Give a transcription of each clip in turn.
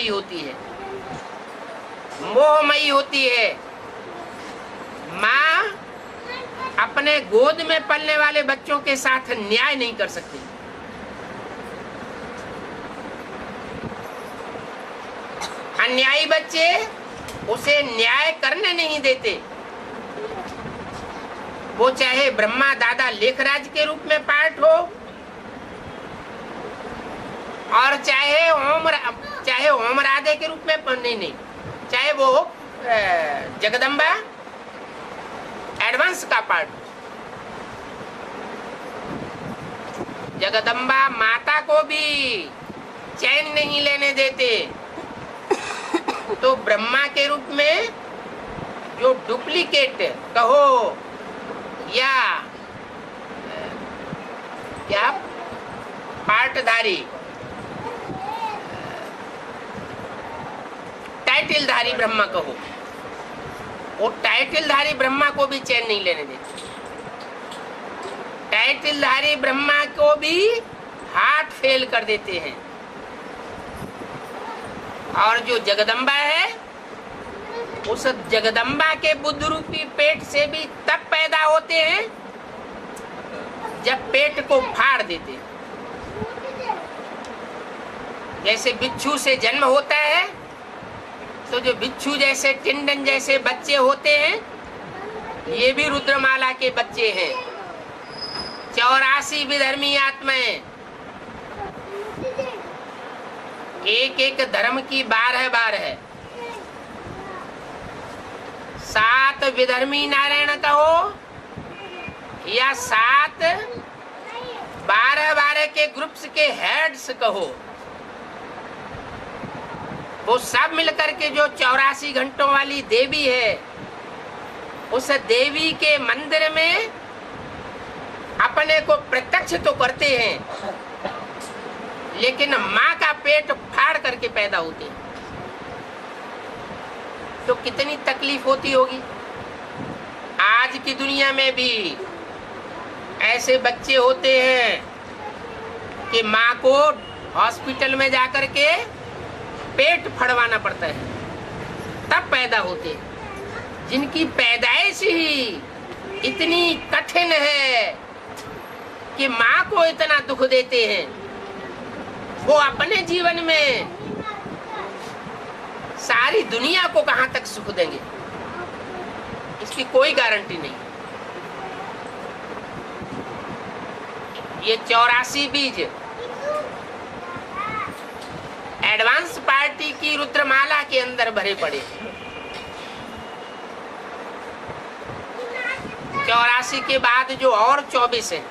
मोहमयी होती है, मोहमयी होती है। माँ अपने गोद में पलने वाले बच्चों के साथ न्याय नहीं कर सकती। अन्यायी बच्चे उसे न्याय करने नहीं देते। वो चाहे ब्रह्मा दादा लेखराज के रूप में पाठ हो और चाहे ओम राधे के रूप में नहीं, चाहे वो जगदम्बा एडवांस का पार्ट। जगदम्बा माता को भी चैन नहीं लेने देते। तो ब्रह्मा के रूप में जो डुप्लीकेट कहो या क्या पार्टधारी टाइटलधारी ब्रह्मा कहो, वो टाइटलधारी ब्रह्मा को भी चैन नहीं लेने देते। टाइटलधारी ब्रह्मा को भी हार्ट फेल कर देते हैं। और जो जगदम्बा है, उस जगदम्बा के बुद्ध रूपी पेट से भी तब पैदा होते हैं जब पेट को फाड़ देते हैं। जैसे बिच्छू से जन्म होता है, तो जो बिच्छू जैसे टिंडन जैसे बच्चे होते हैं, ये भी रुद्रमाला के बच्चे हैं। 84 विधर्मी आत्माएं, एक एक धर्म की 12 7 विधर्मी नारायण कहो या 7 12 के ग्रुप्स के हेड्स कहो, वो सब मिलकर के जो 84 घंटों वाली देवी है, उस देवी के मंदिर में अपने को प्रत्यक्ष तो करते हैं, लेकिन माँ का पेट फाड़ करके पैदा होते हैं। तो कितनी तकलीफ होती होगी। आज की दुनिया में भी ऐसे बच्चे होते हैं कि माँ को हॉस्पिटल में जाकर के पेट फड़वाना पड़ता है, तब पैदा होते हैं। जिनकी पैदाइश ही इतनी कठिन है कि माँ को इतना दुख देते हैं, वो अपने जीवन में सारी दुनिया को कहां तक सुख देंगे, इसकी कोई गारंटी नहीं। ये 84 बीज एडवांस पार्टी की रुद्रमाला के अंदर भरे पड़े। 84 के बाद जो और 24 है,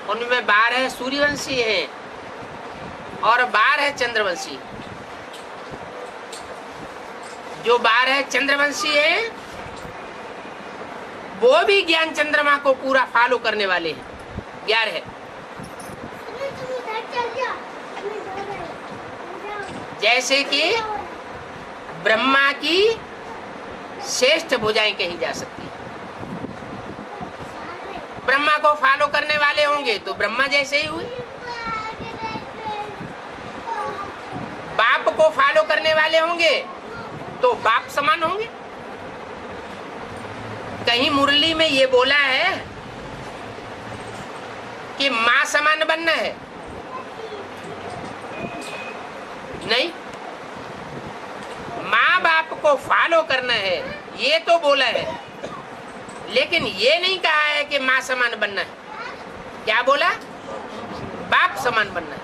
उनमें 12 सूर्यवंशी हैं और 12 चंद्रवंशी। जो 12 चंद्रवंशी हैं, वो भी ज्ञान चंद्रमा को पूरा फॉलो करने वाले हैं। 11 जैसे कि ब्रह्मा की श्रेष्ठ भुजाएं कही जा सकती है। ब्रह्मा को फॉलो करने वाले होंगे तो ब्रह्मा जैसे ही हुए। बाप को फॉलो करने वाले होंगे तो बाप समान होंगे। कहीं मुरली में ये बोला है कि मां समान बनना है? नहीं, माँ बाप को फॉलो करना है ये तो बोला है, लेकिन ये नहीं कहा है कि माँ समान बनना है। क्या बोला? बाप समान बनना है।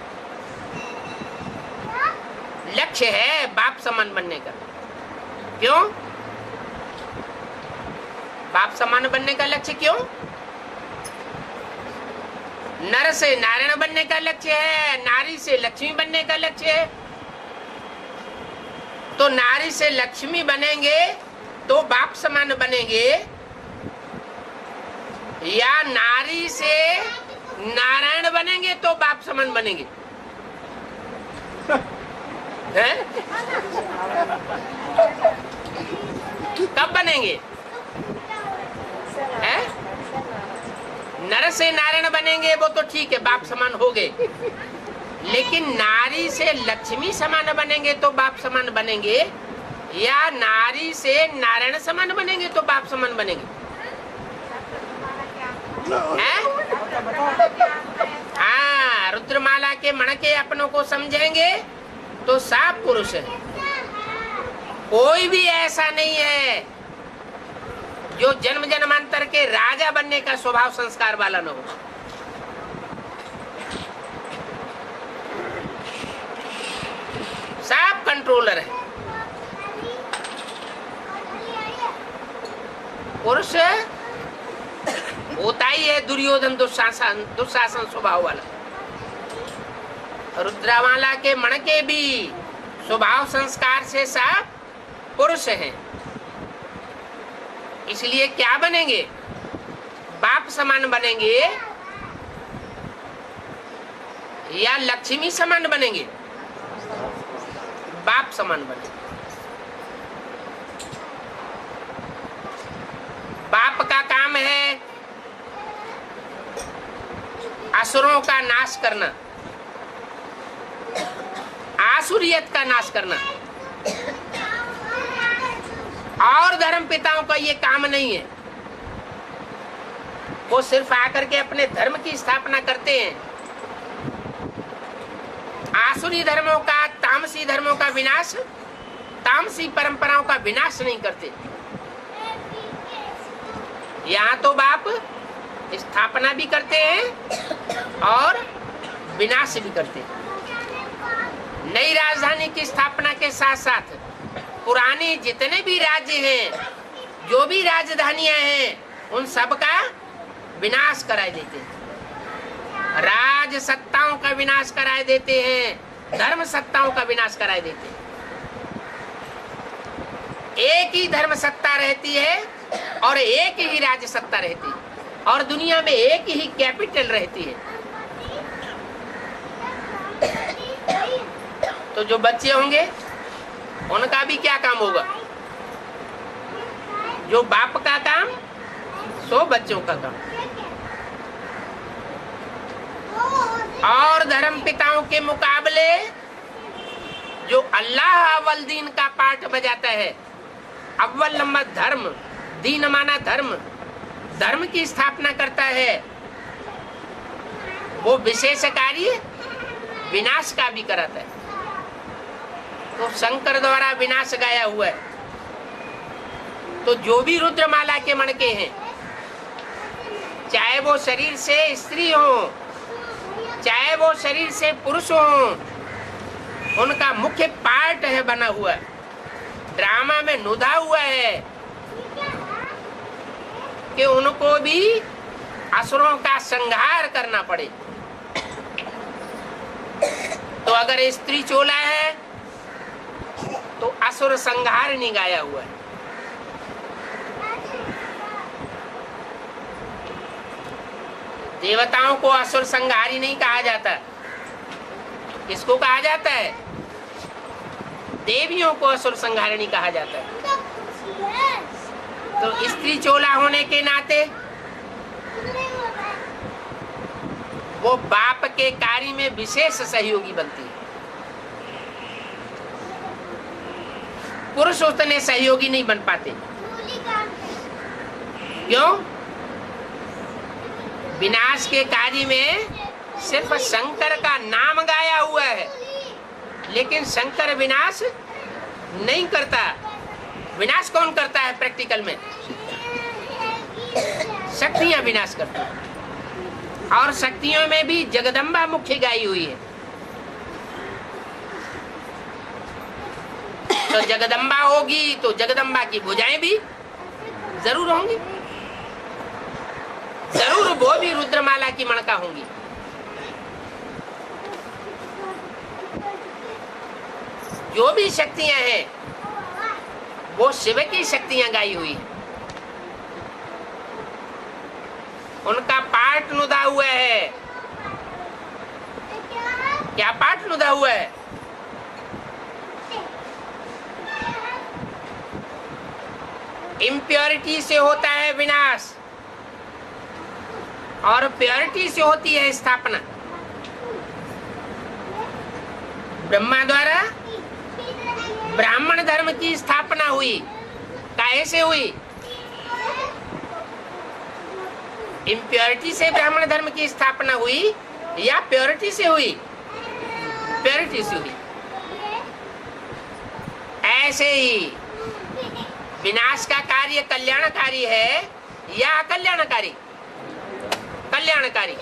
लक्ष्य है बाप समान बनने का। क्यों बाप समान बनने का लक्ष्य? क्यों? नर से नारायण बनने का लक्ष्य है, नारी से लक्ष्मी बनने का लक्ष्य है। तो नारी से लक्ष्मी बनेंगे तो बाप समान बनेंगे, या नारी से नारायण बनेंगे तो बाप समान बनेंगे? हैं? कब बनेंगे? हैं? नर से नारायण बनेंगे वो तो ठीक है, बाप समान हो गए, लेकिन नारी से लक्ष्मी समान बनेंगे तो बाप समान बनेंगे, या नारी से नारायण समान बनेंगे तो बाप समान बनेंगे? हाँ, रुद्रमाला के मणके अपनों को समझेंगे तो सब पुरुष है। कोई भी ऐसा नहीं है जो जन्म जन्मांतर के राजा बनने का स्वभाव संस्कार वाला न हो। सब कंट्रोलर है। पुरुष होता ही है दुर्योधन दुशासन स्वभाव वाला। रुद्रमाला के मणके भी स्वभाव संस्कार से सब पुरुष हैं। इसलिए क्या बनेंगे? बाप समान बनेंगे या लक्ष्मी समान बनेंगे? बाप समान बनेंगे। बाप का काम है असुरों का नाश करना, आसुरियत का नाश करना। और धर्म पिताओं का ये काम नहीं है। वो सिर्फ आकर के अपने धर्म की स्थापना करते हैं। आसुरी धर्मों का, तामसी धर्मों का विनाश, तामसी परंपराओं का विनाश नहीं करते। यहाँ तो बाप स्थापना भी करते हैं और विनाश भी करते हैं। नई राजधानी की स्थापना के साथ साथ पुराने जितने भी राज्य हैं, जो भी राजधानियां हैं, उन सब का विनाश कराए देते हैं। राज सत्ताओं का विनाश कराए देते हैं, धर्म सत्ताओं का विनाश कराए देते हैं। एक ही धर्म सत्ता रहती है और एक ही राज्य सत्ता रहती है और दुनिया में एक ही कैपिटल रहती है। तो जो बच्चे होंगे उनका भी क्या काम होगा? जो बाप का काम सो बच्चों का काम। और धर्म पिताओं के मुकाबले जो अल्लाह अव्वल दीन का पाठ बजाता है, अव्वल नंबर धर्म, दीन माना धर्म, धर्म की स्थापना करता है, वो विशेष कार्य विनाश का भी कराता है। तो शंकर द्वारा विनाश गाया हुआ है। तो जो भी रुद्रमाला के मणके हैं, चाहे वो शरीर से स्त्री हो, चाहे वो शरीर से पुरुष हो, उनका मुख्य पार्ट है बना हुआ, ड्रामा में नुदा हुआ है कि उनको भी असुरों का संहार करना पड़े। तो अगर स्त्री चोला है तो असुर संहार नहीं गाया हुआ है। देवताओं को असुर संहारी नहीं कहा जाता। किसको कहा जाता है? देवियों को असुर संहारिणी कहा जाता है। तो स्त्री चोला होने के नाते वो बाप के कार्य में विशेष सहयोगी बनती है। पुरुष उतने सहयोगी नहीं बन पाते। क्यों? विनाश के कार्य में सिर्फ शंकर का नाम गाया हुआ है, लेकिन शंकर विनाश नहीं करता। विनाश कौन करता है प्रैक्टिकल में? शक्तियां विनाश करती हैं। और शक्तियों में भी जगदम्बा मुख्य गाई हुई है। तो जगदम्बा होगी तो जगदम्बा की भुजाएं भी जरूर होंगी, जरूर वो भी रुद्रमाला की मणका होंगी। जो भी शक्तियां हैं वो शिव की शक्तियां गाई हुई है। उनका पाठ नुदा हुआ है। क्या पाठ नुदा हुआ है? इम्प्योरिटी से होता है विनाश और प्योरिटी से होती है स्थापना। ब्रह्मा द्वारा ब्राह्मण धर्म की स्थापना हुई। कैसे हुई? इम्प्योरिटी से ब्राह्मण धर्म की स्थापना हुई या प्योरिटी से हुई? प्योरिटी से हुई। ऐसे ही विनाश का कार्य कल्याणकारी है या अकल्याणकारी? कल्याणकारी।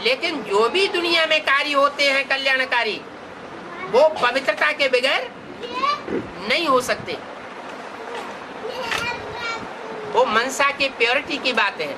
लेकिन जो भी दुनिया में कार्य होते हैं कल्याणकारी, वो पवित्रता के बगैर नहीं हो सकते। वो मनसा के प्योरिटी की बात है।